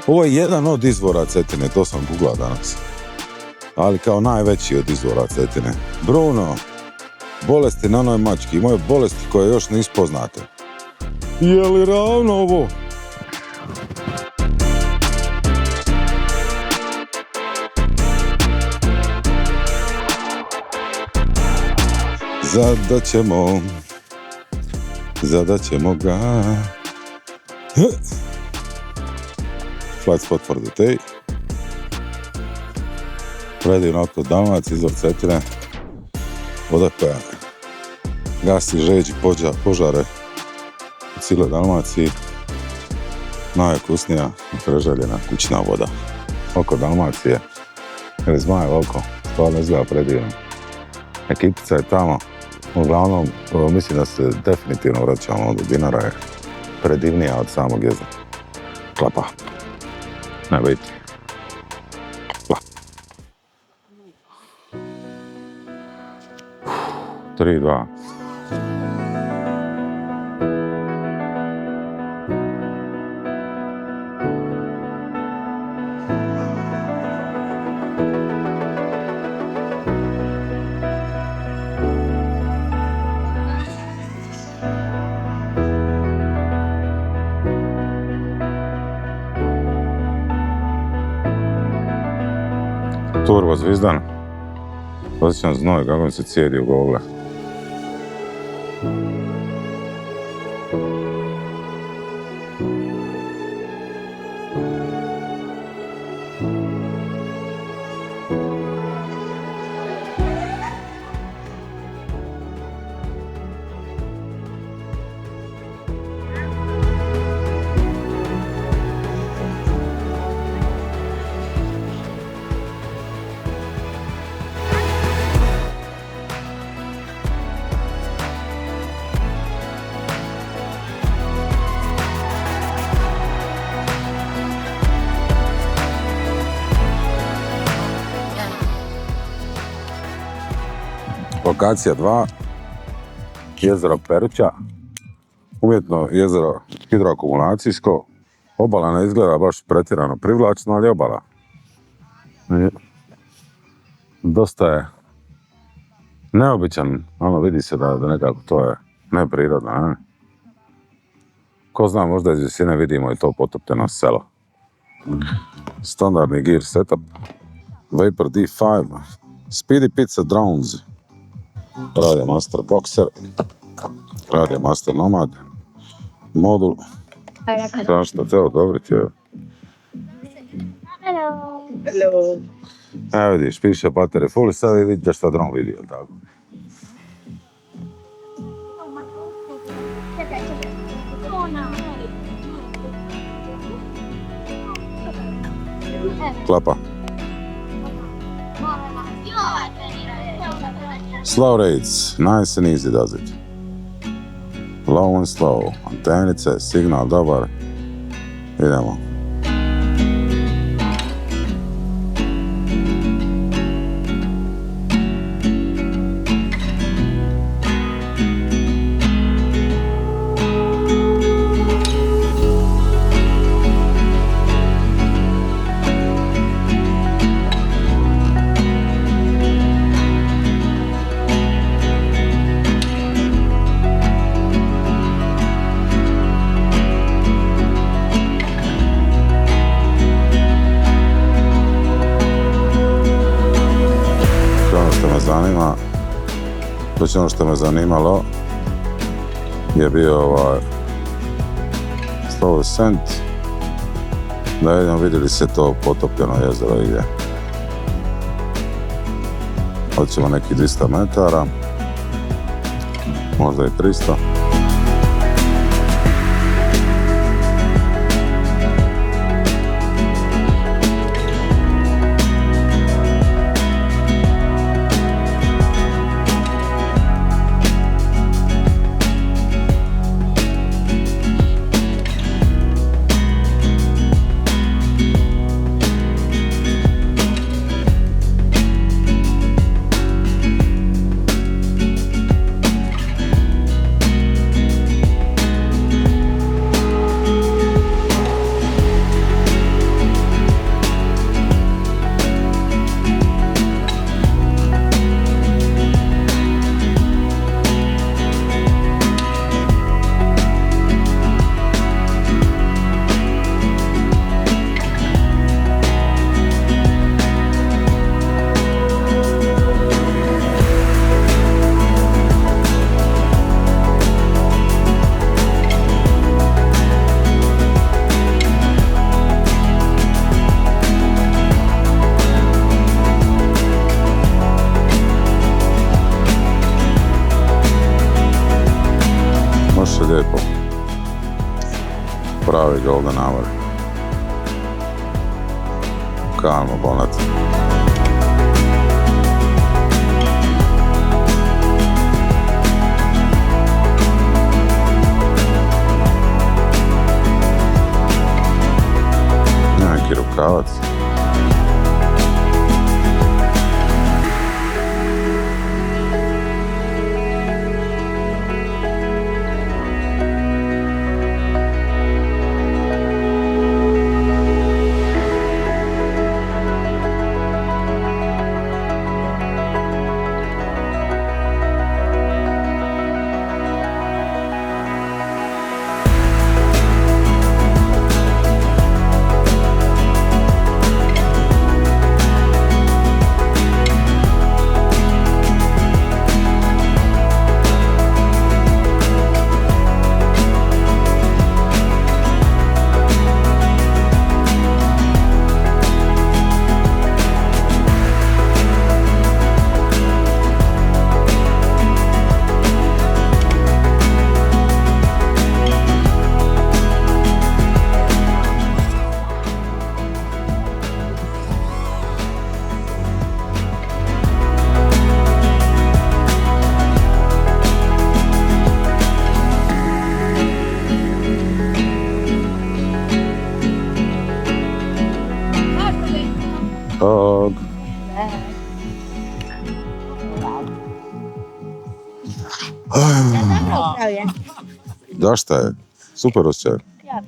Ovo je jedan od izvora Cetine, to sam googlao danas. Ali kao najveći od izvora Cetine. Bruno, bolesti na onoj mački, moje bolesti koje još nisu poznate. Je li ravno ovo? Zadaćemo ga. Flight spot for the day. Predivno oko Dalmacije, izvor Cetine. Voda koja gasi žeđi požare u cijeloj Dalmaciji. Najukusnija i preželjena kućna voda. Oko Dalmacije. Ili Zmajevo oko. Stvarno izgleda predivno. Ekipica je tamo. Uglavnom, mislim da se definitivno vraćamo od Dinara, je predivnija od samog jezera. Klapa. Ne biti. Klap. 3, 2. Turbo Zvizdan. Osjećam znoj kako mi se cijedi u govle. Lokacija 2, jezero Peruća, umjetno jezero hidroakumulacijsko. Obala ne izgleda baš pretjerano privlačno, ali obala. Dosta je neobičan, ono vidi se da nekako to je neprirodno, ne? Ko zna, možda iz visine vidimo i to potopljeno selo. Standardni gear setup, Vapor D5, Speedy Pizza Drones, Radio Master Boxer, Radio Master Nomad, modul, zašto te odobriti je. Hello. Evo vidiš, piše battery full, sad vidiš šta dron vidi, jel tako? Klapa. Slow rates, nice and easy does it. Low and slow, antenice, signal dobar. Idemo. Ono što me zanimalo je bio slow descent, da vidjeli se to potopljeno jezero i gdje. Hoćemo neki 200 metara, možda i 300. pravi golden hour. Calmo, bonac. Neki rukavac. Tog. Dobro upravlja. Zašto je? Super osjećaj. Ja.